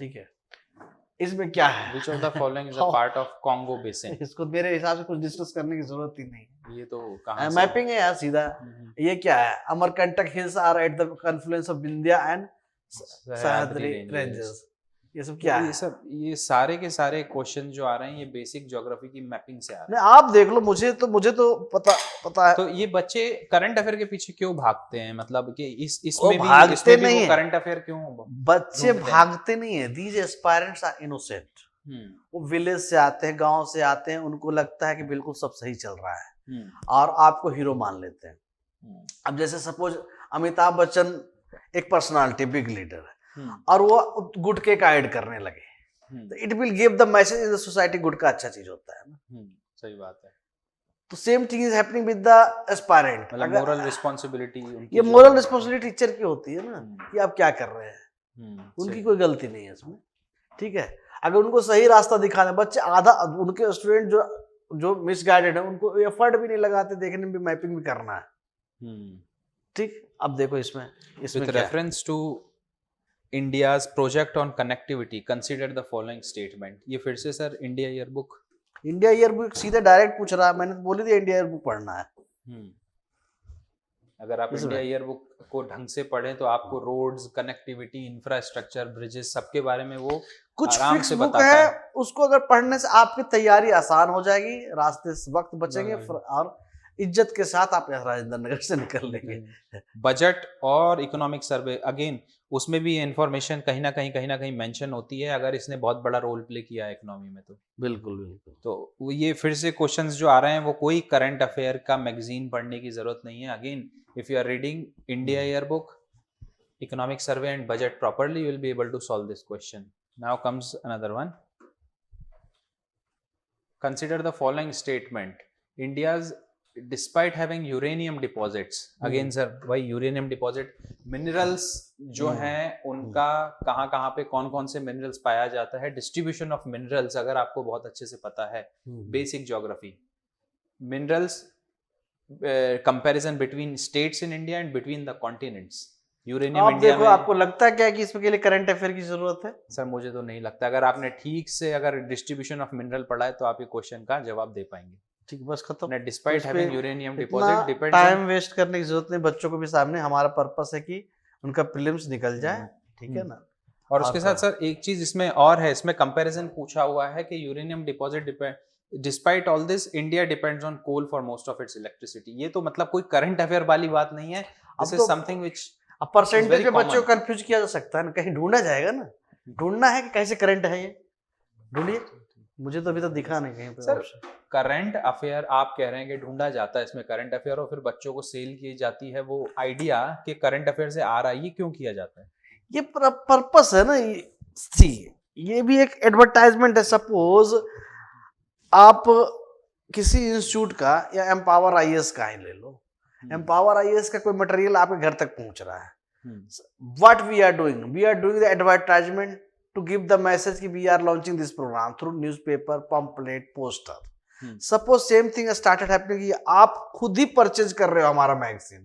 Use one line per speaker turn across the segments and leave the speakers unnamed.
ठीक है, इसमें क्या है?
Which of the following is a part of Congo Basin?
इसको मेरे हिसाब से कुछ डिस्कस करने की जरूरत ही नहीं
ये तो
है,
कहाँ से?
मैपिंग है यार सीधा। ये क्या है? Amarkantak hills are at the confluence of Vindhya and Sahyadri ranges. ये सब क्या है?
ये सारे के सारे क्वेश्चन जो आ रहे हैं ये बेसिक ज्योग्राफी की मैपिंग से आ रहे
नहीं, आप देख लो, मुझे तो पता है।
हैं। तो ये बच्चे करंट अफेयर के पीछे क्यों भागते हैं, मतलब कि
वो
इसमें
भागते
भी
नहीं
वो
है।
करंट अफेयर क्यों
बच्चे
ढूंढते हैं?
भागते नहीं है, दीज एस्पायरेंट्स आर इनोसेंट। वो विलेज से आते हैं, गांव से आते हैं, उनको लगता है कि बिल्कुल सब सही चल रहा है और आपको हीरो मान लेते हैं। अब जैसे सपोज अमिताभ बच्चन एक पर्सनालिटी, बिग लीडर है और वो गुटखे का ऐड करने लगे, तो it will give the message in the society gutkha अच्छा चीज होता है ना।
सही बात है।
तो same thing is happening with the aspirant.
मतलब मोरल रिस्पॉन्सिबिलिटी,
ये मोरल रिस्पॉन्सिबिलिटी टीचर की होती है ना कि आप क्या कर रहे हैं, उनकी कोई गलती नहीं है इसमें। ठीक है, अगर उनको सही रास्ता दिखाना, बच्चे आधा उनके स्टूडेंट जो मिसगाइडेड है उनको एफर्ट भी नहीं लगाते देखने में, मैपिंग भी करना है। ठीक, अब देखो इसमें
with reference to India's project on connectivity consider the following statement. ये फिर से sir India yearbook,
India yearbook सीधे डायरेक्ट पूछ रहा है, मैंने तो बोली थी इंडिया ईयरबुक पढ़ना है।
अगर आप इंडिया ईयरबुक को ढंग से पढ़ें तो आपको रोड्स, कनेक्टिविटी, इंफ्रास्ट्रक्चर, ब्रिजेस, सबके बारे में वो
कुछ
आराम
फिक्स
से
बुक
बताता
है। उसको अगर पढ़ने से आपकी तैयारी आसान हो जाएगी, रास्ते से वक्त बचेंगे और इज्जत के साथ आप राजेंद्र नगर से निकल लेंगे।
बजट और इकोनॉमिक सर्वे, अगेन उसमें भी इंफॉर्मेशन कहीं ना कहीं मेंशन होती है, अगर इसने बहुत बड़ा रोल प्ले किया है इकोनॉमी में तो।
बिल्कुल।
तो ये फिर से क्वेश्चंस जो आ रहे हैं वो कोई करंट अफेयर का मैगजीन पढ़ने की जरूरत नहीं है। Again if you are reading India yearbook, economic survey and budget properly, you will be able to solve this question. Now comes another one. Consider the following statement. India's despite having uranium deposits, again sir why uranium deposit, minerals जो हैं उनका कहाँ पे कौन से minerals पाया जाता है, डिस्ट्रीब्यूशन ऑफ मिनरल्स अगर आपको बहुत अच्छे से पता है, basic geography, minerals comparison between states in India and between the continents. Uranium India में
आपको लगता है क्या कि इसके लिए करंट अफेयर की जरूरत है?
सर मुझे तो नहीं लगता। अगर आपने ठीक से अगर डिस्ट्रीब्यूशन ऑफ मिनरल पढ़ा है तो आप ये क्वेश्चन का जवाब दे पाएंगे।
ठीक, बस खत्म।
Despite having uranium deposit depends on,
time waste करने की जरूरत नहीं, बच्चों को भी सामने, हमारा पर्पस है कि उनका प्रीलिम्स निकल जाए। ठीक है ना।
और उसके साथ सर एक चीज इसमें और है, इसमें कंपैरिजन पूछा हुआ है कि uranium deposit despite all this India depends on coal for most of its electricity. ये तो मतलब कोई करंट अफेयर वाली बात नहीं है, this is something which
percentage में बच्चों को कंफ्यूज किया जा सकता है ना, कहीं ढूंढा जाएगा ना, ढूंढना है कि कैसे करंट है ये, ढूंढिए। मुझे तो अभी तक दिखा नहीं कहीं पे।
सर करंट अफेयर आप कह रहे हैं कि ढूंढा जाता है, इसमें करंट अफेयर और फिर बच्चों को सेल की जाती है वो आइडिया कि करंट अफेयर से आ रहा है, ये क्यों किया जाता है?
ये पर्पस है ना। ये भी एक एडवर्टाइजमेंट है। सपोज आप किसी इंस्टीट्यूट का या एम्पावर आईएएस का ही ले लो, एम्पावर आईएएस का कोई मटेरियल आपके घर तक पहुंच रहा है। What we are doing the advertisement to give the message कि we are launching this program through newspaper, pamphlet, poster. Suppose same thing started happening कि आप खुद ही परचेज कर रहे हो हमारा मैगजीन,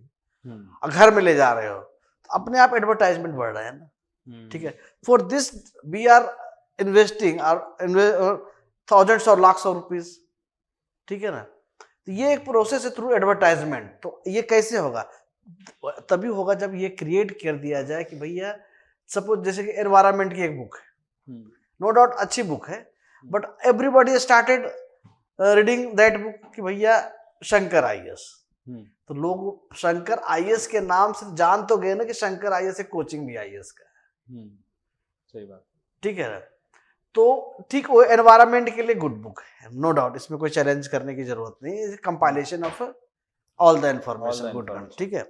घर में ले जा रहे हो, तो अपने आप एडवर्टाइजमेंट बढ़ रहा है ना। ठीक है, for this we are investing thousands और लाख्स ऑफ रुपीज। ठीक है ना। तो ये एक प्रोसेस है थ्रू एडवर्टाइजमेंट। तो ये कैसे होगा? तभी होगा जब ये क्रिएट कर दिया जाए कि भैया सपोज जैसे कि एनवायरमेंट की एक बुक है, नो डाउट अच्छी बुक है, but everybody started reading that book कि भैया शंकर आईएएस। तो लोग शंकर आईएएस के नाम से जान तो गए ना कि शंकर आईएएस एक कोचिंग भी आईएएस का है।
सही बात। ठीक
है ना। तो ठीक, वो एनवायरमेंट के लिए गुड बुक है, नो डाउट, इसमें कोई चैलेंज करने की जरूरत नहीं। Compilation of all the information, good. ठीक है।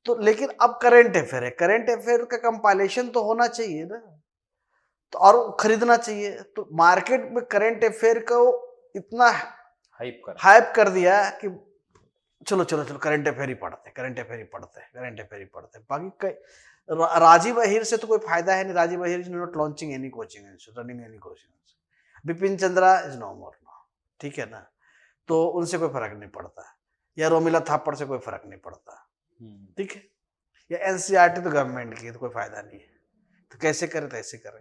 तो लेकिन अब करंट अफेयर है, करंट अफेयर का कंपाइलेशन तो होना चाहिए ना, तो और खरीदना चाहिए। तो मार्केट में करंट अफेयर को इतना हाइप कर दिया कि चलो करंट अफेयर ही पढ़ते हैं। बाकी राजीव अहिर से तो कोई फायदा है नहीं। Rajiv Ahir is not launching any coaching, running any coaching. Bipin Chandra is no more now. ठीक है ना। तो उनसे कोई फर्क नहीं पड़ता, या रोमिला थापड़ से कोई फर्क नहीं पड़ता। ठीक है। या एनसीईआरटी तो गवर्नमेंट की है, तो कोई फायदा नहीं है। तो कैसे करे, तो ऐसे करे।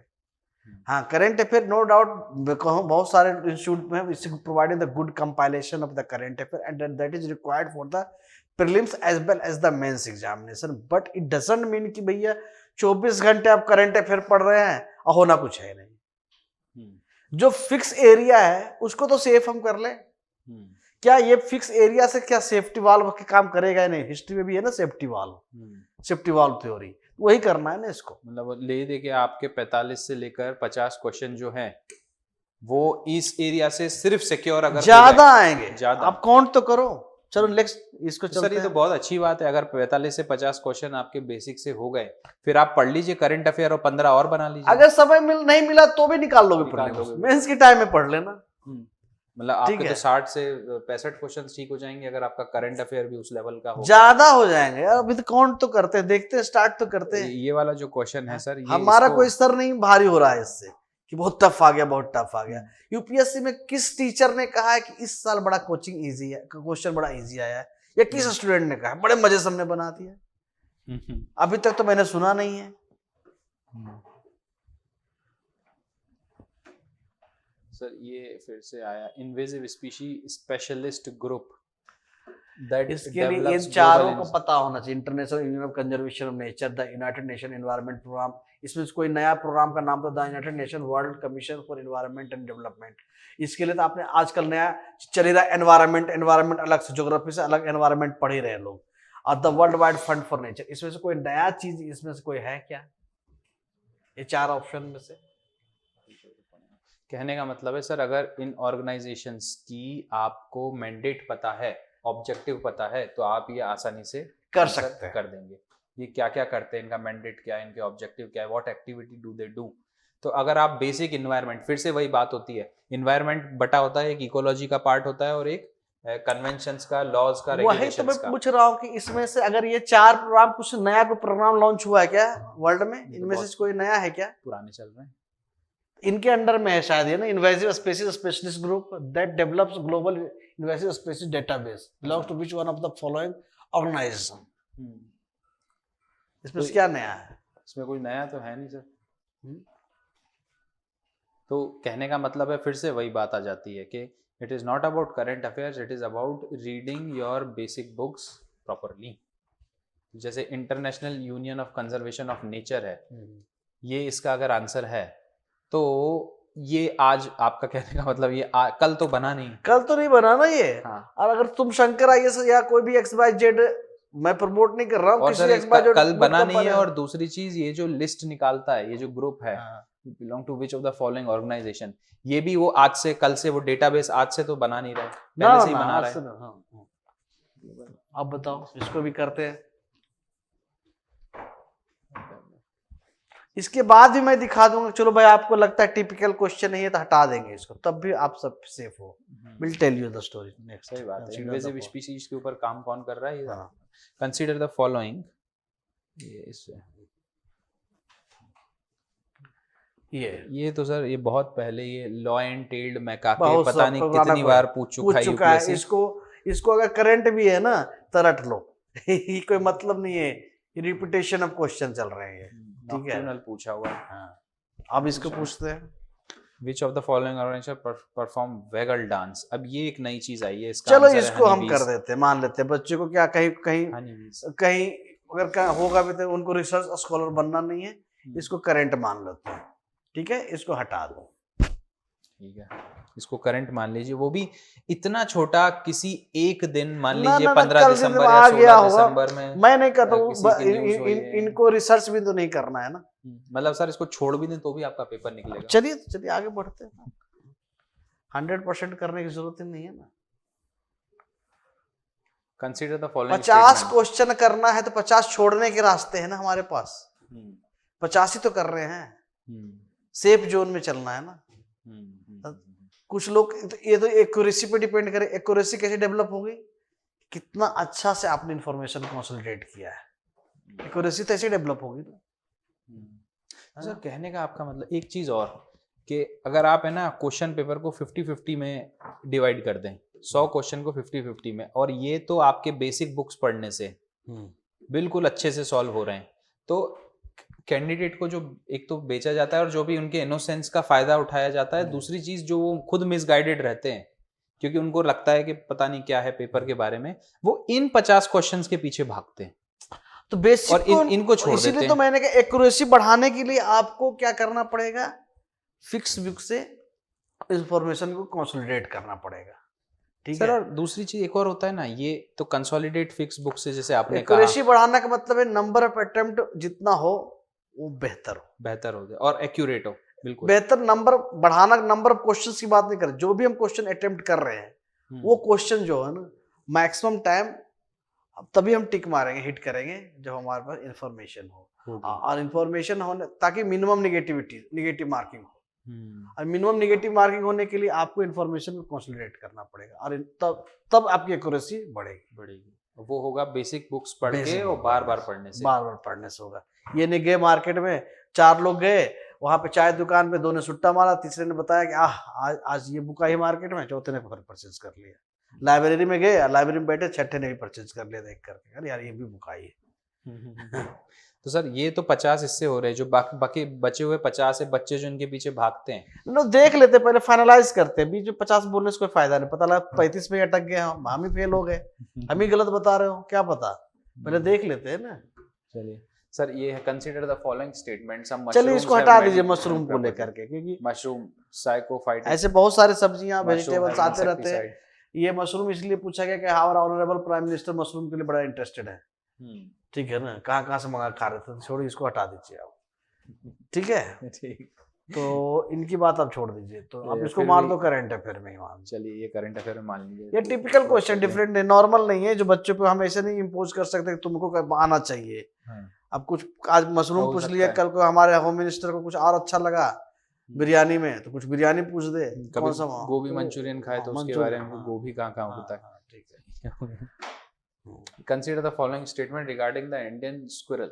हाँ, करंट अफेयर नो डाउट बहुत सारे इंस्टीट्यूट में providing the good compilation of the current affair and that is required for the prelims as well as the mains examination, but it doesn't mean कि भैया 24 घंटे आप करंट अफेयर पढ़ रहे हैं और होना कुछ है नहीं। जो फिक्स एरिया है उसको तो सेफ हम कर लें। क्या ये फिक्स एरिया से क्या सेफ्टी वाल्व के काम करेगा? नहीं, हिस्ट्री में भी है ना सेफ्टी वाल्व थ्योरी, वही करना है ना इसको।
मतलब ले दे के आपके 45 से लेकर 50 क्वेश्चन जो हैं वो इस एरिया से सिर्फ सिक्योर अगर
ज्यादा आएंगे,
ज्यादा
आप काउंट तो करो। चलो नेक्स्ट इसको
तो
चलते
सर ये
हैं।
तो बहुत अच्छी बात है, अगर 45 से 50 क्वेश्चन आपके बेसिक से हो गए फिर आप पढ़ लीजिए करंट अफेयर और 15 और बना लीजिए।
अगर समय नहीं मिला तो भी निकाल लोगे,
निकाल
प्रीलिम्स
लोगे।
मेंस के टाइम में पढ़ लेना।
मतलब आपके
ठीक
तो
है।
60 से 65 क्वेश्चन ठीक हो जाएंगे अगर आपका करंट अफेयर भी उस लेवल का हो।
ज्यादा हो जाएंगे यार, अभी तो काउंट तो करते हैं, देखते हैं, स्टार्ट तो करते हैं।
ये वाला जो क्वेश्चन है सर, ये
हमारा
इसको
कोई स्तर नहीं भारी हो रहा है इससे कि बहुत टफ आ गया, बहुत टफ आ गया। यूपीएससी में किस टीचर ने कहा है कि इस साल बड़ा कोचिंग इजी है, क्वेश्चन बड़ा इजी आया है, या किस स्टूडेंट ने कहा है बड़े मजे से हमने बना दिया? अभी तक तो मैंने सुना नहीं है।
सर ये फिर से आया, invasive species specialist group that
इसके लिए इन चारों को पता होना चाहिए। International Union of Conservation of Nature, the United Nation Environment Programme, इसमें कोई नया प्रोग्राम का नाम था the United Nation World Commission for Environment and Development. इसके लिए तो आपने आजकल नया चल रहा एनवायरनमेंट अलग से, ज्योग्राफी से अलग एनवायरनमेंट पढ़ ही रहे लोग, और the world wide fund for nature. इसमें से कोई नया चीज इसमें से कोई है क्या? ये चार ऑप्शन में से
कहने का मतलब है सर, अगर इन ऑर्गेनाइजेशंस की आपको मैंडेट पता है, ऑब्जेक्टिव पता है, तो आप ये आसानी से
कर सकते हैं,
कर देंगे। ये क्या क्या करते हैं, इनका मैंडेट क्या है, इनके ऑब्जेक्टिव क्या है, what activity do they do. तो अगर आप बेसिक इन्वायरमेंट, फिर से वही बात होती है, इन्वायरमेंट बटा होता है, एक इकोलॉजी का पार्ट होता है और एक कन्वेंशंस का, लॉज का,
वही तो
रेगुलेशंस
मैं
का।
पूछ रहा हूँ कि इसमें से अगर ये चार प्रोग्राम, कुछ नया कोई प्रोग्राम लॉन्च हुआ है क्या वर्ल्ड में? इनमें से कोई नया है क्या?
पुराने चल रहे हैं,
इनके अंडर में है शायद ये ना, invasive species specialist group that develops global invasive species database belongs to which one of the following organisation. इसमें से क्या नया है?
इसमें कोई नया तो है नहीं सर। तो कहने का मतलब है, फिर से वही बात आ जाती है कि it is not about current affairs, it is about reading your basic books properly. जैसे International Union of Conservation of Nature है, ये इसका अगर आंसर है तो ये आज आपका कहने का मतलब ये कल तो बना नहीं,
कल तो नहीं बना ना ये।
हाँ।
और अगर तुम शंकर आईएएस या कोई भी XYZ, मैं प्रमोट नहीं कर रहा हूँ किसी XYZ,
कल बना नहीं है। और दूसरी चीज, ये जो लिस्ट निकालता है, ये जो ग्रुप है, belong to which of the following organisation, ये भी वो आज से, कल से, वो डेटाबेस आज से तो बना नहीं रहे, पहले से ही बना रहा है।
अब बताओ, इसको भी करते हैं। इसके बाद भी मैं दिखा दूंगा, चलो भाई आपको लगता है टिपिकल क्वेश्चन नहीं है तो हटा देंगे इसको, तब भी आप सब सेफ हो। Will tell you the story next.
सही बात है। इन्वेसिव स्पीशीज के ऊपर काम कौन कर रहा है ये? कंसीडर द फॉलोइंग, ये तो सर ये बहुत पहले, ये लॉ एंड टेल्ड मैकाके पता नहीं कितनी बार पूछ चुका है।
इसको अगर करंट भी है ना तो रट लो। कोई मतलब नहीं है, रिपीटेशन ऑफ क्वेश्चन चल रहे हैं, ठीक है,
पूछा हुआ है।
अब इसको पूछते हैं,
Which of the following organization perform Waggle dance? अब ये एक नई चीज आई है, इसका
चलो इसको हम कर देते हैं, मान लेते हैं। बच्चे को क्या कहीं अगर होगा भी तो उनको रिसर्च स्कॉलर बनना नहीं है, इसको करंट मान लेते हैं, ठीक है, इसको हटा दो,
ठीक है, इसको करंट मान लीजिए। वो भी इतना छोटा, किसी एक दिन, मान लीजिए 15 दिसंबर या 16 दिसंबर में।
मैं नहीं करता हूँ, इनको रिसर्च भी तो नहीं करना है ना।
मतलब सर इसको छोड़ भी दें तो भी आपका पेपर निकलेगा।
चलिए आगे बढ़ते हैं, 100% करने की जरूरत ही नहीं है ना।
कंसीडर द फॉलोइंग
50 क्वेश्चन करना है तो 50 छोड़ने के रास्ते हैं ना हमारे पास। 50 ही तो कर रहे हैं, सेफ जोन में चलना है ना। कुछ लोग ये तो एक्यूरेसी पे डिपेंड करे। एक्यूरेसी कैसे डेवलप होगी? कितना अच्छा से आपने इंफॉर्मेशन कंसोलिडेट किया है, एक्यूरेसी तो ऐसे डेवलप होगी ना।
सर कहने का आपका मतलब एक चीज और, कि अगर आप है ना क्वेश्चन पेपर को 50-50 में डिवाइड कर दें, 100 क्वेश्चन को 50-50 में, और ये तो आपके बेसिक बुक्स पढ़ने से बिल्कुल अच्छे से सॉल्व हो रहे हैं, तो कैंडिडेट को जो एक तो बेचा जाता है और जो भी उनके इनोसेंस का फायदा उठाया जाता है, दूसरी चीज जो वो खुद मिसगाइडेड रहते हैं क्योंकि उनको लगता है कि पता नहीं क्या है पेपर के बारे में, वो इन 50 क्वेश्चंस के पीछे भागते हैं
तो बेसिक
और इनको छोड़ देते
इसीलिए
हैं।
तो मैंने कहा एक्यूरेसी बढ़ाने के लिए आपको क्या करना पड़ेगा, फिक्स बुक से इंफॉर्मेशन को कंसोलिडेट करना पड़ेगा। ठीक
सर
है,
और दूसरी चीज एक और होता है ना, ये तो कंसोलिडेट फिक्स बुक से जैसे आपने कहा
एक्यूरेसी बढ़ाने का मतलब है नंबर ऑफ अटेम्प्ट जितना हो वो बेहतर हो,
बेहतर हो जाए और एक्यूरेट हो। बिल्कुल
बेहतर नंबर बढ़ाना, नंबर ऑफ क्वेश्चंस की बात नहीं कर रहे, जो भी हम क्वेश्चन अटेम्प्ट कर रहे हैं वो क्वेश्चन जो है ना मैक्सिमम टाइम तभी हम टिक मारेंगे, हिट करेंगे जब हमारे पास इंफॉर्मेशन हो, और इंफॉर्मेशन होने ताकि मिनिमम निगेटिव मार्किंग हो, और मिनिमम निगेटिव मार्किंग होने के लिए आपको इंफॉर्मेशन को कंसोलिडेट करना पड़ेगा और तब आपकी एक्यूरेसी बढ़ेगी।
वो होगा बेसिक बुक्स पढ़ के और बार बार पढ़ने से
होगा। ये नहीं गए मार्केट में, 4 लोग गए वहां पे चाय दुकान पे, 2 ने सुट्टा मारा, तीसरे ने बताया कि आज ये बुक आई मार्केट में, चौथे ने परचेज कर लिया। लाइब्रेरी में गए, लाइब्रेरी में बैठे, छठे ने भी परचेज कर लिया देख करके, अरे यार ये भी बुक आई है।
तो सर ये तो 50 इससे हो रहे हैं, जो बाकी बचे हुए 50 है बच्चे जो इनके पीछे भागते हैं।
लोग देख लेते, पहले फाइनलाइज करते हैं, बीच में 50 बोलने से कोई फायदा नहीं, पता लगा 35 में अटक गए हम ही फेल हो गए, हम ही गलत बता रहे हो, क्या पता, पहले देख लेते हैं ना।
चलिए सर, ये है कंसीडर द फॉलोइंग स्टेटमेंट,
चलिए इसको हटा दीजिए मशरूम को लेकर के, क्योंकि
मशरूम साइकोफाइट,
ऐसे बहुत सारे सब्जियां वेजिटेबल्स आते रहते हैं। ये मशरूम इसलिए पूछा गया कि हावर ऑनरेबल प्राइम मिनिस्टर मशरूम के लिए बड़ा इंटरेस्टेड है। ठीक है ना, कहाँ से मंगा खा रहे थे, छोड़िए इसको हटा दीजिए आप। ठीक है,
ठीक,
तो इनकी बात आप छोड़ दीजिए, तो आप इसको मार दो करंट अफेयर में ही मान।
चलिए ये करंट अफेयर में मान लीजिए,
ये टिपिकल क्वेश्चन, डिफरेंट है, नॉर्मल नहीं है, जो बच्चों पे हम ऐसे नहीं इम्पोज कर सकते कि तुमको आना चाहिए। अब कुछ आज मशरूम पूछ लिया, कल को हमारे होम मिनिस्टर को कुछ और अच्छा लगा बिरयानी में, तो कुछ बिरयानी पूछ दे, कौन सा
गोभी मंचूरियन खाए तो उसके बारे में गोभी कहाँ होता है। ठीक है, consider the following statement regarding the Indian squirrel.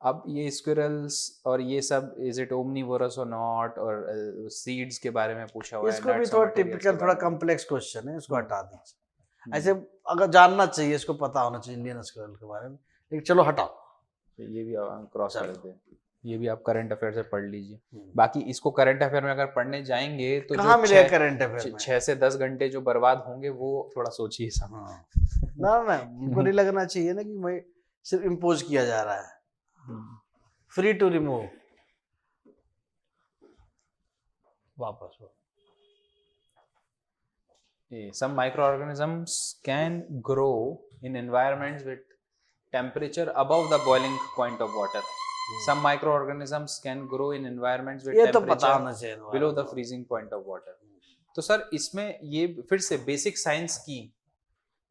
अब ये स्क्विरल्स और ये सब, इज इट ओमनीवोरस और नॉट, और सीड्स के बारे में पूछा हुआ है।
इसको भी थोड़ा टिपिकल, थोड़ा कॉम्प्लेक्स क्वेश्चन है, इसको हटा दीजिए। ऐसे अगर जानना चाहिए, इसको पता होना चाहिए इंडियन स्क्विरल के बारे में, लेकिन चलो हटाओ,
ये भी क्रॉस कर देते हैं, ये भी आप करंट अफेयर से पढ़ लीजिए। बाकी इसको करंट अफेयर में अगर पढ़ने जाएंगे तो
कहाँ मिलेगा करंट अफेयर में?
6 से 10 घंटे जो बर्बाद होंगे वो थोड़ा सोचिए सब।
ना उनको नहीं लगना चाहिए ना कि मैं सिर्फ इम्पोज किया जा रहा है। फ्री टू रिमूव, वापस
some microorganisms can grow in environments with temperature above the boiling point of water. Some microorganisms can grow in environments with temperature below the freezing point of water. तो sir इसमें ये फिर से basic science की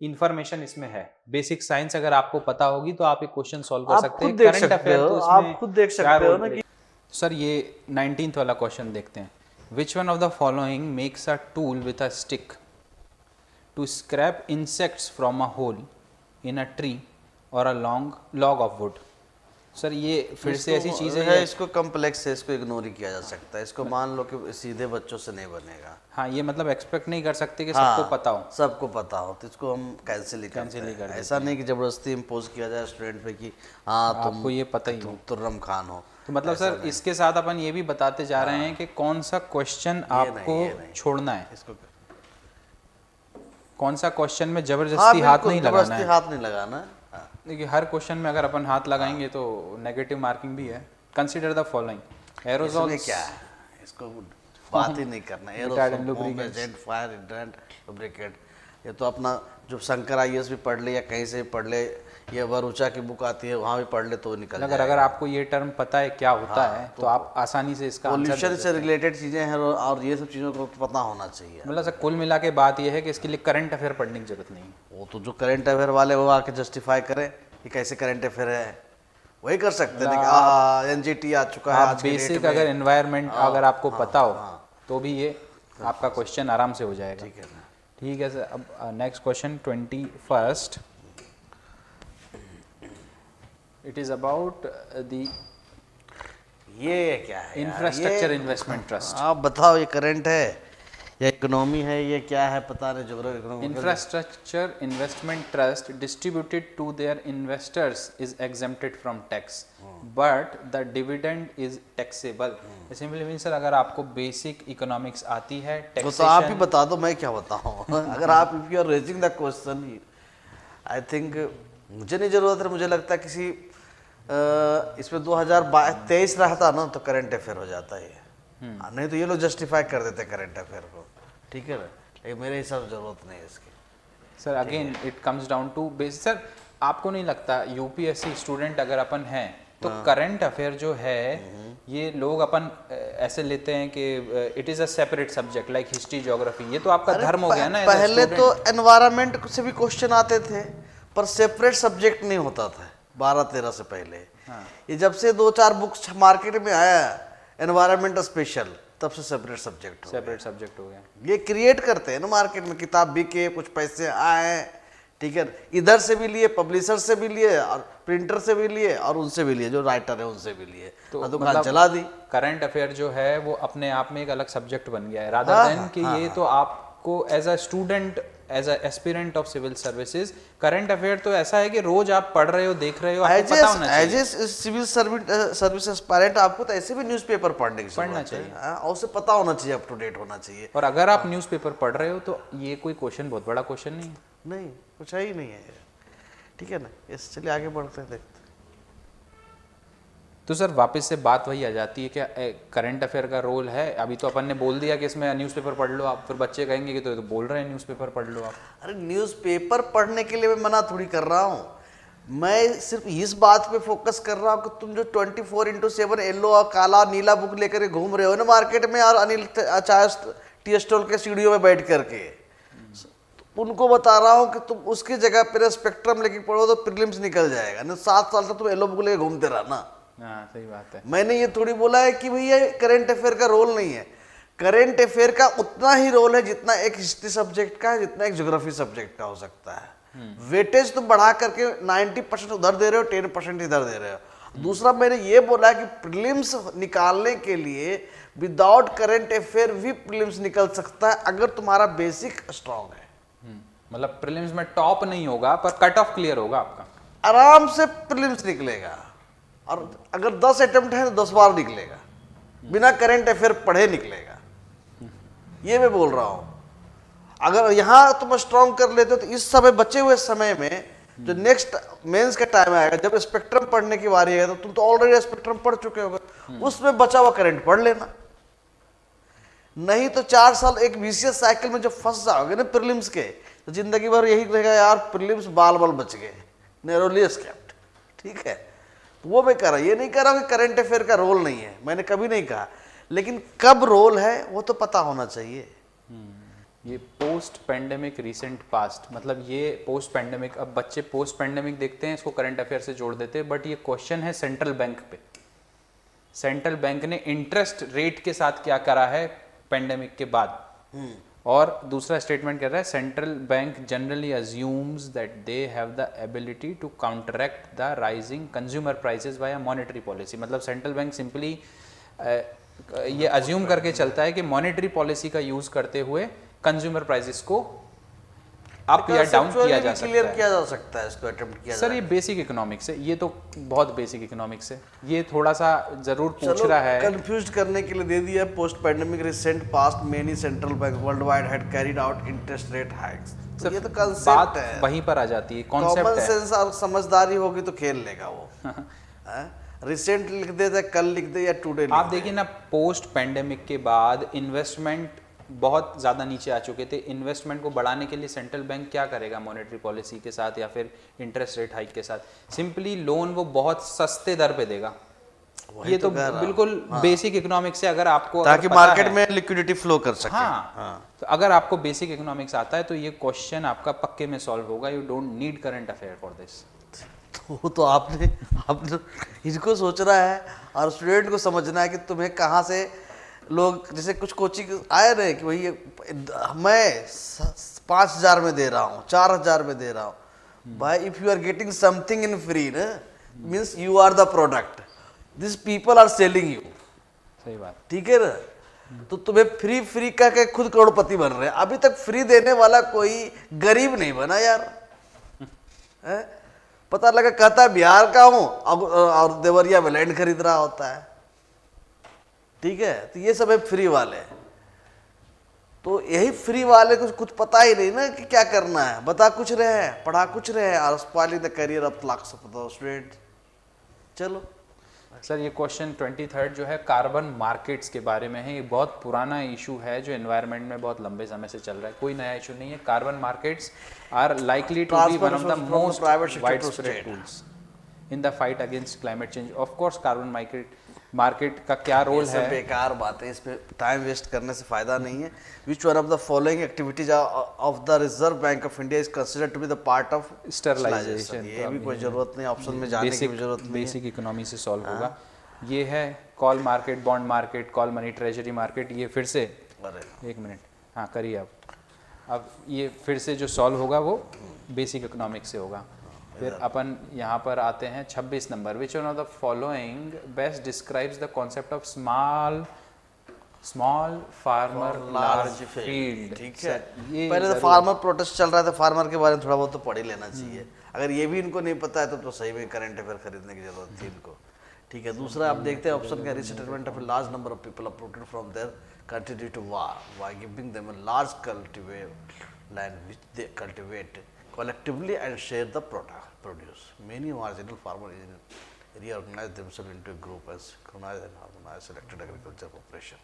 information इसमें है। Basic science अगर आपको पता होगी तो आप एक क्वेश्चन सॉल्व कर सकते हैं। करंट अफेयर तो
आप खुद देख सकते हो ना कि
सर ये 19th वाला क्वेश्चन देखते हैं। Which one of the following makes a tool with a stick to scrape insects from a hole in a tree or a long log of wood? Sir ये फिर से ऐसी चीज है,
इसको कॉम्प्लेक्स है, इसको इग्नोर ही किया जा सकता है, इसको मान लो कि सीधे बच्चों से नहीं बनेगा।
हाँ, ये मतलब एक्सपेक्ट नहीं कर सकते कि सबको पता हो,
सबको पता हो, तो इसको हम कैंसिल ही कर ऐसा नहीं कि जबरदस्ती इम्पोज किया जाए स्टूडेंट पे कि हाँ
आपको ये पता ही हो,
तुर्रम खान हो।
तो मतलब सर इसके साथ अपन ये भी बताते जा रहे हैं कि कौन सा क्वेश्चन आपको छोड़ना है, इसको कौन सा क्वेश्चन में जबरदस्ती हाथ नहीं लगाना है। देखिए हर क्वेश्चन में अगर अपन हाथ लगाएंगे तो नेगेटिव मार्किंग भी है। कंसीडर द फॉलोइंग एरोसॉल,
क्या है इसको बात ही नहीं करना, एरोसॉल फायर हिट्रेंट लुब्रिकेंट, ये तो अपना जो शंकर आईएएस भी पढ़ ले या कहीं से भी पढ़ ले, ये वरुचा की बुक आती है वहाँ भी पढ़ ले तो निकल जाएगा।
अगर आपको ये टर्म पता है क्या होता है तो आप आसानी से इसका
पॉल्यूशन से रिलेटेड चीजें हैं और ये सब चीज़ों को पता होना चाहिए।
मतलब सर कुल मिला के बात ये है कि इसके लिए करंट अफेयर पढ़ने की जरूरत नहीं है।
वो तो जो करंट अफेयर वाले वो आके जस्टिफाई करें कि कैसे करंट अफेयर है, वही कर सकते हैं। एनजीटी आ चुका है आज
बेसिक अगर एनवायरनमेंट अगर आपको पता हो तो भी ये आपका क्वेश्चन आराम से हो जाएगा। ठीक है सर। अब next question 21st, it is about the
ये क्या है
इंफ्रास्ट्रक्चर इन्वेस्टमेंट ट्रस्ट।
आप बताओ, ये करंट है या इकोनॉमी है, ये क्या है पता नहीं, geography.
Infrastructure investment trust distributed to their investors is exempted from tax but the dividend is taxable. Simply mean sir, अगर आपको बेसिक इकोनॉमिक्स आती है,
वो तो आप ही बता दो, मैं क्या बताऊं। अगर आप if you are raising the question, I think मुझे नहीं जरूरत है, मुझे लगता है किसी इसमें 2023 रहता ना तो करंट अफेयर हो जाता है। नहीं तो ये लोग जस्टिफाई कर देते करंट अफेयर को, ठीक है ना, लेकिन मेरे हिसाब से जरूरत नहीं है इसकी।
Sir again it comes down to base. Sir आपको नहीं लगता यूपीएससी स्टूडेंट अगर अपन हैं तो करंट अफेयर जो है ये लोग अपन ऐसे लेते हैं कि it is a separate subject like history geography, ये तो आपका धर्म हो गया ना।
पहले तो एनवायरनमेंट से भी क्वेश्चन आते थे पर सेपरेट सब्जेक्ट नहीं होता था 12-13 से पहले। ये जब से 2-4 बुक्स मार्केट में आया एनवायरनमेंट स्पेशल, तब से सेपरेट सब्जेक्ट हो गया। ये क्रिएट करते हैं ना मार्केट में, किताब बिके, कुछ पैसे आए, ठीक है, इधर से भी लिए, पब्लिशर से भी लिए और प्रिंटर से भी लिए और उनसे भी लिए, जो राइटर है उनसे भी लिए, तो दुकान मतलब चला दी।
करंट अफेयर जो है वो अपने आप में एक अलग सब्जेक्ट बन गया है, रादर देन कि ये तो आपको as a student, as a aspirant of civil services, current affair तो ऐसा है कि रोज आप पढ़ रहे हो, देख रहे हो, आपको पता होना चाहिए।
As a civil service aspirant आपको तो ऐसे भी न्यूज़पेपर पढ़ना चाहिए और उसे पता होना चाहिए, अप टू डेट होना चाहिए।
और अगर आप न्यूज़पेपर पढ़ रहे हो तो ये कोई क्वेश्चन बहुत बड़ा क्वेश्चन नहीं है,
नहीं कुछ है ही नहीं है, ठीक है ना। इस चलिए आगे बढ़ते हैं, देखते।
तो सर वापस से बात वही आ जाती है कि करंट अफेयर का रोल है। अभी तो अपन ने बोल दिया कि इसमें न्यूज़पेपर पढ़ लो आप, फिर बच्चे कहेंगे कि तो बोल रहे हैं न्यूज़पेपर पढ़ लो आप।
अरे न्यूज़पेपर पढ़ने के लिए मैं मना थोड़ी कर रहा हूँ, मैं सिर्फ इस बात पे फोकस कर रहा हूँ कि तुम जो 24/7 येलो और काला नीला बुक लेकर घूम रहे हो ना मार्केट में, और अनिल चाय टी स्टॉल के स्टूडियो में बैठ करके, उनको बता रहा हूँ कि तुम उसकी जगह पर स्पेक्ट्रम लेके पढ़ो तो प्रीलिम्स निकल जाएगा, नहीं 7 साल तक तुम येलो बुक लेके घूमते रहना।
हाँ सही बात है।
मैंने ये थोड़ी बोला है कि भैया करंट अफेयर का रोल नहीं है। करंट अफेयर का उतना ही रोल है जितना एक हिस्ट्री सब्जेक्ट का है, जितना एक ज्योग्राफी सब्जेक्ट का हो सकता है। वेटेज तुम बढ़ा करके 90% उधर दे रहे हो, 10% इधर दे रहे हो। दूसरा मैंने ये बोला कि प्रीलिम्स निकालने के लिए विदाउट करंट अफेयर भी प्रीलिम्स निकल सकता है अगर तुम्हारा बेसिक स्ट्रांग है।
मतलब प्रीलिम्स में टॉप नहीं होगा पर कट ऑफ क्लियर होगा आपका,
आराम से प्रीलिम्स निकलेगा, और अगर 10 अटेम्प्ट है तो 10 बार निकलेगा, बिना करंट अफेयर पढ़े निकलेगा। ये मैं बोल रहा हूं, अगर यहां तुम स्ट्रांग कर लेते हो तो इस समय बचे हुए समय में जो नेक्स्ट मेंस का टाइम आएगा, जब स्पेक्ट्रम पढ़ने की बारी आएगा, तो तुम तो ऑलरेडी स्पेक्ट्रम पढ़ चुके होगे, उसमें बचा हुआ करंट पढ़ लेना। नहीं तो 4 साल एक विशियस साइकिल में जब फंस जाओगे ना प्रीलिम्स के, तो जिंदगी भर यही रहेगा, यार प्रीलिम्स बाल बच गए, नैरोली एस्केप्ड, ठीक है। वो मैं कह रहा, ये नहीं कह रहा कि करंट अफेयर का रोल नहीं है, मैंने कभी नहीं कहा, लेकिन कब रोल है वो तो पता होना चाहिए।
ये पोस्ट पेंडेमिक रिसेंट पास्ट, मतलब ये पोस्ट पेंडेमिक, अब बच्चे पोस्ट पेंडेमिक देखते हैं, इसको करंट अफेयर से जोड़ देते हैं, बट ये क्वेश्चन है सेंट्रल बैंक पे। सेंट्रल बैंक ने इंटरेस्ट रेट के साथ क्या करा है पेंडेमिक के बाद, और दूसरा स्टेटमेंट कह रहा है central bank generally assumes that they have the ability to counteract the rising consumer prices by monetary policy. मतलब सेंट्रल बैंक सिंपली ये अज्यूम करके चलता है कि मॉनेटरी पॉलिसी का यूज करते हुए कंज्यूमर प्राइसेस को अप या डाउन किया जा सकता है,
किया जा सकता है, इसको अटेम्प्ट किया।
सर ये बेसिक इकोनॉमिक्स है, ये तो बहुत बेसिक इकोनॉमिक्स है, ये थोड़ा सा जरूर पूछ रहा है।
कंफ्यूज करने के लिए दे दिया, post pandemic recent past many central bank world wide had carried out interest rate hikes. तो ये तो कांसेप्ट है,
वहीं पर आ जाती है, कॉन्सेप्ट है।
कॉमन सेंस और समझदारी होगी तो खेल लेगा वो। रिसेंट लिख दे या कल लिख दे या टुडे लिख दे।
आप देखिए ना, पोस्ट पेंडेमिक के बाद इन्वेस्टमेंट बहुत ज़्यादा नीचे आ चुके थे। इन्वेस्टमेंट को बढ़ाने के लिए सेंट्रल बैंक क्या करेगा मॉनेटरी पॉलिसी के साथ या फिर इंटरेस्ट रेट हाइक के साथ? सिंपली लोन वो बहुत सस्ते दर पे देगा। ये तो बिल्कुल बेसिक इकोनॉमिक्स से, अगर आपको
ताकि मार्केट में लिक्विडिटी फ्लो कर सके।
तो अगर आपको बेसिक इकोनॉमिक्स आता है तो ये क्वेश्चन आपका पक्के में सॉल्व होगा। You don't need current affair for this.
तो आपने इसको सोचना है और स्टूडेंट को समझना है कि तुम्हें कहाँ से लोग, जैसे कुछ कोचिंग आए रहे कि भाई मैं 5,000 में दे रहा हूँ, 4,000 में दे रहा हूँ। भाई if you are getting something in free ना, means you are the product, this people are selling you.
सही बात,
ठीक है ना। तो तुम्हें फ्री फ्री कह के खुद करोड़पति बन रहे हैं। अभी तक फ्री देने वाला कोई गरीब नहीं बना यार। है? पता लगा कहता है बिहार का हूं और देवरिया में लैंड खरीद रहा होता है। ठीक है, तो ये सब है फ्री वाले। तो यही फ्री वाले को कुछ पता ही नहीं ना कि क्या करना है। बता कुछ रहे हैं, पढ़ा कुछ रहे हैं, और spoiling the career of lakhs of student. चलो
सर ये क्वेश्चन 23 जो है कार्बन मार्केट्स के बारे में है। ये बहुत पुराना इशू है जो एनवायरनमेंट में बहुत लंबे समय से चल रहा है, कोई नया इशू नहीं है। Carbon markets are likely to be one of the most widespread tools in the fight against climate change. Of course carbon market का क्या रोल है?
बेकार बात है, इस पे टाइम वेस्ट करने से फायदा नहीं है। Which one of the following activities of the Reserve Bank of India is considered to be the part of
sterilization?
ये भी कोई जरूरत नहीं, ऑप्शन में जाने की भी जरूरत नहीं।
बेसिक इकोनॉमी से सॉल्व होगा। ये है call market, bond market, call money, treasury market. ये फिर से एक मिनट, हाँ करिए अब ये फिर से जो सॉल्व होगा वो बेसिक इकोनॉमिक्स से होगा। फिर अपन यहाँ पर आते हैं 26 number. Which one of the following best describes the concept of small farmer large field?
ठीक है, पहले तो फार्मर प्रोटेस्ट चल रहा था, फार्मर के बारे में थोड़ा बहुत तो पढ़ ही लेना चाहिए। अगर ये भी इनको नहीं पता है तो सही में करंट अफेयर खरीदने की जरूरत थी इनको। ठीक है, दूसरा आप देखते हैं ऑप्शन का, resettlement of a large number of people uprooted from their country due to war by giving them a large cultivate land which they cultivate collectively and share the produce. Many marginal farmers reorganize themselves into a group as synchronized and harmonized selected agriculture operation.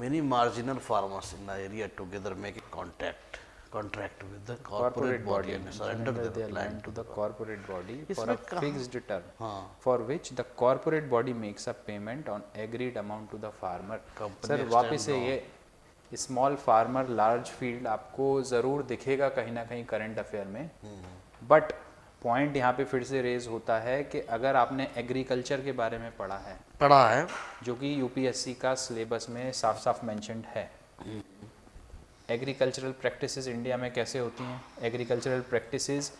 Many marginal farmers in the area together make a contract with the corporate body and surrender their land to
the corporate body for
इसमें
a fixed term,
हाँ,
for which the corporate body makes a payment on agreed amount to the farmer. Sir वापस से ये small farmer large field आपको ज़रूर दिखेगा कहीं ना कहीं करंट अफेयर में, बट पॉइंट यहाँ पे फिर से रेज होता है कि अगर आपने एग्रीकल्चर के बारे में पढ़ा है जो कि यूपीएससी का सिलेबस में साफ साफ मेंशन्ड है, एग्रीकल्चरल प्रैक्टिसेस इंडिया में कैसे होती हैं, एग्रीकल्चरल प्रैक्टिसेस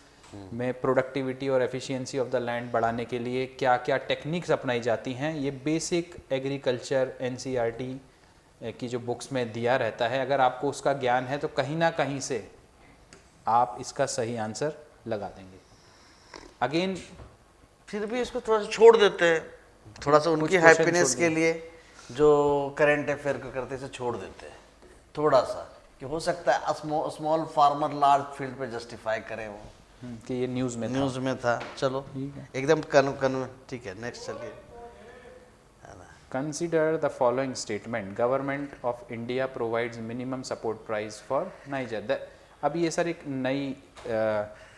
में प्रोडक्टिविटी और एफिशिएंसी ऑफ द लैंड बढ़ाने के लिए क्या क्या टेक्निक्स अपनाई जाती हैं, ये बेसिक एग्रीकल्चर एनसीईआरटी की जो बुक्स में दिया रहता है। अगर आपको उसका ज्ञान है तो कहीं ना कहीं से आप इसका सही आंसर लगा देंगे। अगेन
फिर भी इसको थोड़ा सा छोड़ देते हैं, थोड़ा सा उनकी हैप्पीनेस के लिए जो करंट अफेयर को करते हैं छोड़ देते हैं थोड़ा सा, कि हो सकता है स्मॉल फार्मर लार्ज फील्ड पे जस्टिफाई करें वो
कि ये न्यूज़ में था।
चलो एकदम ठीक है, नेक्स्ट चलिए।
Consider the following statement. Government of India provides minimum support price for Niger. अब ये सर एक नई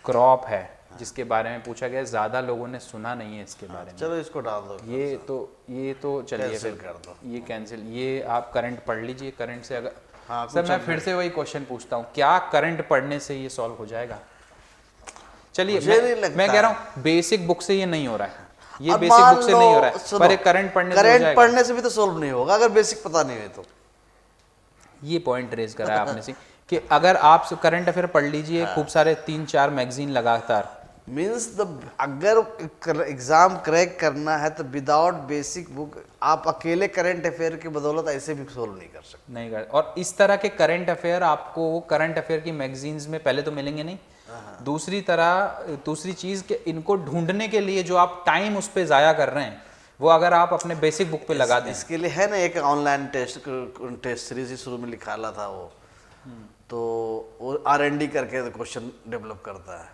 क्रॉप है जिसके बारे में पूछा गया, ज़्यादा लोगों ने सुना नहीं है इसके बारे में।
चलो इसको डाल दो।
ये तो चलिए फिर
कर दो,
ये कैंसिल। ये आप करंट पढ़ लीजिए, करंट से अगर सर मैं फिर से वही क्वेश्चन पूछता हूँ, क्या करंट पढ़ने से ये सॉल्व हो जाएगा? चलिए मैं कह रहा हूँ बेसिक बुक से ये नहीं हो रहा है, ये बेसिक बुक से नहीं हो रहा है, पर करंट
पढ़ने से भी तो सॉल्व नहीं होगा अगर बेसिक पता नहीं है तो।
ये पॉइंट रेज करा है आपने से कि अगर आप करंट अफेयर पढ़ लीजिए खूब सारे 3-4 मैगजीन लगातार,
मीन्स अगर एग्जाम क्रैक करना है तो विदाउट बेसिक बुक आप अकेले करंट अफेयर की बदौलत ऐसे भी सोल्व नहीं कर सकते।
नहीं कर, और इस तरह के करंट अफेयर आपको करंट अफेयर की मैगजीन्स में पहले तो मिलेंगे नहीं, दूसरी चीज के इनको ढूंढने के लिए जो आप टाइम उस पर जाया कर रहे हैं वो अगर आप अपने बेसिक बुक पे लगा दें।
इसके लिए है ना एक ऑनलाइन टेस्ट सीरीज शुरू में लिखाला था वो, तो वो R&D करके क्वेश्चन डेवलप करता है।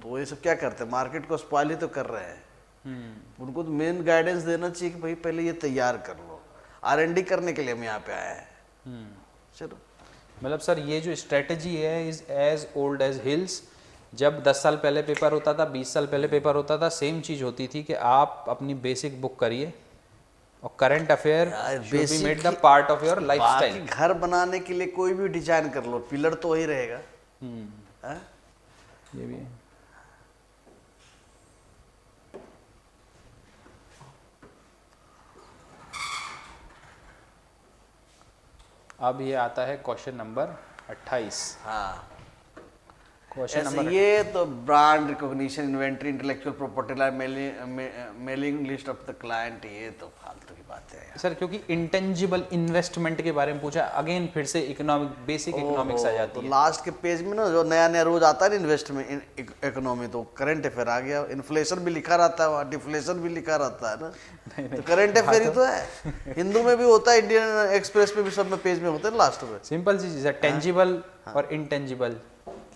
तो ये सब क्या करते हैं, मार्केट को स्पॉइल ही तो कर रहे हैं। उनको तो मेन गाइडेंस देना चाहिए कि भाई पहले ये तैयार कर लो, R&D करने के लिए हम यहाँ पे आए हैं। चलो
मतलब सर ये जो स्ट्रेटजी है is as old as hills. जब 10 साल पहले पेपर होता था, 20 साल पहले पेपर होता था, सेम चीज होती थी कि आप अपनी बेसिक बुक करिए और current affair should be made the part of your lifestyle.
घर बनाने के लिए कोई भी डिजाइन कर लो, पिलर तो वही रहेगा।
ये भी है। अब ये आता है क्वेश्चन नंबर 28।
हाँ,
क्वेश्चन
ऐसे
नंबर
ये तो brand recognition, inventory, intellectual property, mailing list of the client, ये तो फालतू की बातें हैं यार।
सर, क्योंकि इंटेंजिबल इन्वेस्टमेंट के बारे में पूछा, अगेन फिर से इकोनॉमिक, बेसिक इकोनॉमिक्स आ जाती
तो
है।
लास्ट के पेज में ना जो नया नया रोज आता है ना इन्वेस्टमेंट इकोनॉमी, तो करंट अफेयर आ गया, इन्फ्लेशन भी लिखा रहता है वहाँ, डिफ्लेशन भी लिखा रहता है ना, तो करंट अफेयर ही तो है। हिंदू में भी होता है, इंडियन एक्सप्रेस में भी, सब में पेज में होते हैं लास्ट में।
सिंपल सी चीज़ है, टेंजिबल और इनटेंजिबल,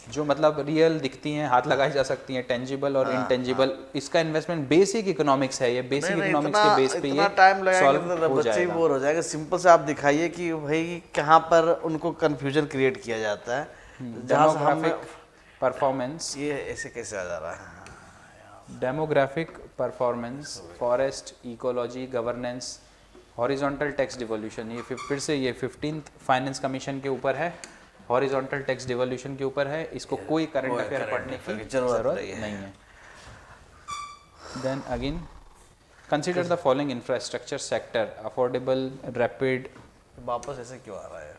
जो मतलब रियल दिखती हैं, हाथ लगाई जा सकती हैं, टेंजिबल और इनटेंजिबल, इसका इन्वेस्टमेंट बेसिक इकोनॉमिक्स है, ये बेसिक इकोनॉमिक्स के बेस पे
इतना
ये
टाइम लगाएंगे
सॉल्व
तो
हो
बच्चे ही
जाएगा।
बोर हो जाएंगे। सिंपल से आप दिखाइए कि भाई कहाँ पर उनको कंफ्यूजन क्रिएट किया जाता है, जहाँ से हम
डेमोग्राफिक परफॉर्मेंस,
ये ऐसे कैसे आ जा रहा है।
Demographic performance, forest ecology, governance, horizontal tax devolution, ये फिर से ये 15th फाइनेंस कमीशन के ऊपर है, हॉरिजॉन्टल टैक्स डिवोल्यूशन के ऊपर है, इसको कोई करंट अफेयर पढ़ने की जरूरत नहीं है। Then again consider the following infrastructure sector, affordable, rapid,
वापस ऐसे क्यों आ रहा है?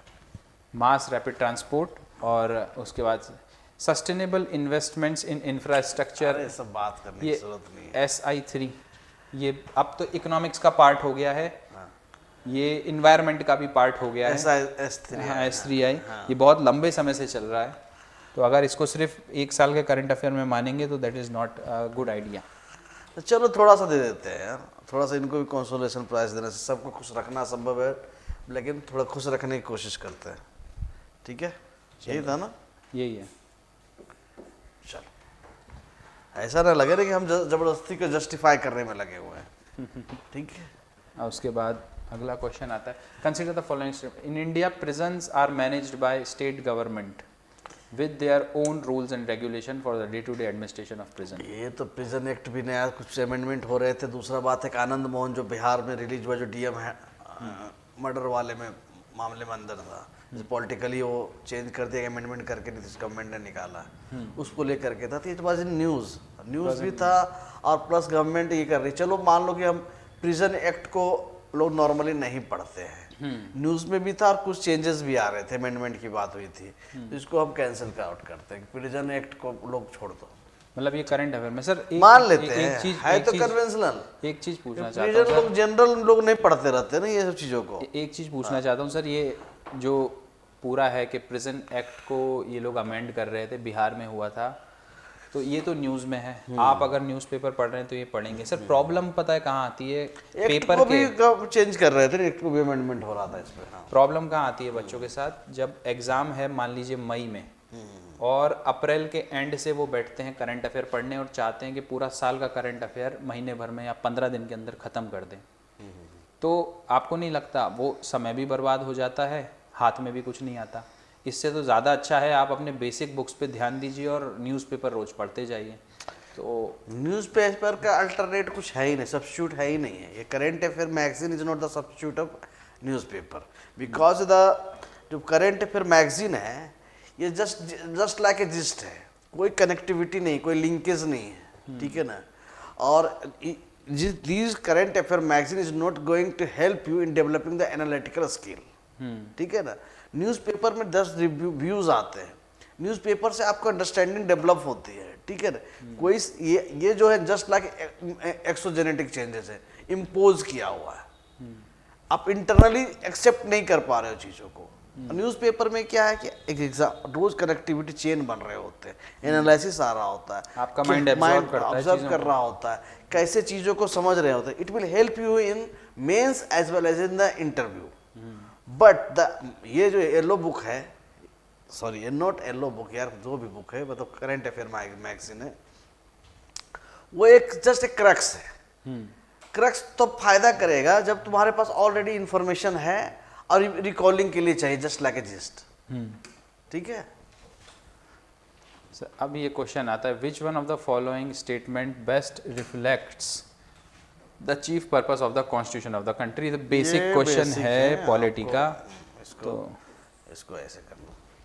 मास रैपिड ट्रांसपोर्ट, और उसके बाद सस्टेनेबल इन्वेस्टमेंट्स इन इंफ्रास्ट्रक्चर,
अरे सब बात करने की
ये
जरूरत नहीं है।
SI3, ये अब तो इकोनॉमिक्स का पार्ट हो गया है, ये इन्वायरमेंट का भी पार्ट हो गया है। S3I, ये बहुत लंबे समय से चल रहा है, तो अगर इसको सिर्फ एक साल के करंट अफेयर में मानेंगे तो that is not a good idea.
तो चलो थोड़ा सा दे देते हैं यार, थोड़ा सा इनको भी कंसोलेशन प्राइज देने से, सबको खुश रखना संभव है, लेकिन थोड़ा खुश रखने की कोशिश करते हैं, ठीक है? यही था ना?
यही है।
चलो, ऐसा ना लगे ना कि हम जबरदस्ती को जस्टिफाई करने में लगे हुए हैं, ठीक है?
और उसके बाद अगला क्वेश्चन आता है, consider the following statement, in India prisons are managed by state government with their own rules and regulation for the day to day administration of prison.
ये तो प्रिजन एक्ट भी नया कुछ अमेंडमेंट हो रहे थे। दूसरा बात है कि आनंद मोहन जो बिहार में रिलीज हुआ, जो डीएम है मर्डर वाले में मामले में अंदर था, पॉलिटिकली वो चेंज कर दिया, अमेंडमेंट करके नीतीश गवर्नमेंट ने निकाला, उसको लेकर के था। तो ये तो बात न्यूज़ भी था, और प्लस गवर्नमेंट ये कर रही। चलो मान लो कि हम प्रिजन एक्ट को लोग नॉर्मली नहीं पढ़ते हैं, न्यूज़ में भी था और कुछ चेंजेस भी आ रहे थे, अमेंडमेंट की बात हुई थी, तो इसको हम कैंसिल आउट करते हैं, प्रिजन एक्ट को लोग छोड़ दो।
मतलब ये करंट अफेयर में सर
मान लेते हैं, है तो कन्वेंशनल।
एक चीज पूछना चाहता हूँ,
लोग जनरल लोग नहीं पढ़ते रहते ना ये सब चीज़ों को।
एक चीज पूछना चाहता हूँ सर, ये जो पूरा है कि प्रिजन एक्ट को ये लोग अमेंड कर रहे थे, बिहार में हुआ था, तो ये तो न्यूज़ में है, आप अगर न्यूज़पेपर पढ़ रहे हैं तो ये पढ़ेंगे। सर प्रॉब्लम पता है कहाँ आती है? पेपर
को
के
भी चेंज कर रहे थे, एक्ट को भी अमेंडमेंट हो रहा था इसमें।
प्रॉब्लम कहाँ आती है बच्चों के साथ? जब एग्ज़ाम है मान लीजिए मई में, और अप्रैल के एंड से वो बैठते हैं करंट अफेयर पढ़ने और चाहते हैं कि पूरा साल का करंट अफेयर महीने भर में या 15 दिन के अंदर ख़त्म कर दें, तो आपको नहीं लगता वो समय भी बर्बाद हो जाता है, हाथ में भी कुछ नहीं आता? इससे तो ज़्यादा अच्छा है आप अपने बेसिक बुक्स पे ध्यान दीजिए और न्यूज़पेपर रोज़ पढ़ते जाइए। तो
न्यूज़पेपर का अल्टरनेट कुछ है ही नहीं, सब्स्टिट्यूट है ही नहीं है। ये current affair magazine is not the substitute of newspaper, because the जो करंट अफेयर मैगजीन है ये जस्ट लाइक ए जिस्ट है, कोई कनेक्टिविटी नहीं, कोई लिंकेज नहीं है, ठीक है ना? और this current affair magazine is not going to help you in developing the analytical skill, ठीक है ना? न्यूज़पेपर में 10 रिव्यूज आते हैं, न्यूज़पेपर से आपको अंडरस्टैंडिंग डेवलप होती है, ठीक है ना? कोई ये जो है जस्ट लाइक एक्सोजेनेटिक चेंजेस है, इम्पोज किया हुआ है, आप इंटरनली एक्सेप्ट नहीं कर पा रहे हो चीज़ों को। न्यूज़पेपर में क्या है कि एक एग्जाम रोज कनेक्टिविटी चेन बन रहे होते हैं, एनालिसिस आ रहा होता है,
आपका माइंड ऑब्जर्व
कर रहा होता है, कैसे चीज़ों को समझ रहे होते हैं। It will help you in mains as well as in the interview. But ये जो येलो बुक है, सॉरी ये नॉट येलो बुक यार, जो भी बुक है मतलब करंट अफेयर मैगजीन है, वो एक जस्ट एक क्रक्स है। क्रक्स तो फायदा करेगा जब तुम्हारे पास ऑलरेडी इंफॉर्मेशन है और रिकॉलिंग के लिए चाहिए, जस्ट लाइक ए जिस्ट, ठीक है?
अब ये क्वेश्चन आता है, which one of the following statement best reflects the chief purpose of the constitution of the country? Basic question है पॉलिटी का,
इसको ऐसे कर लो।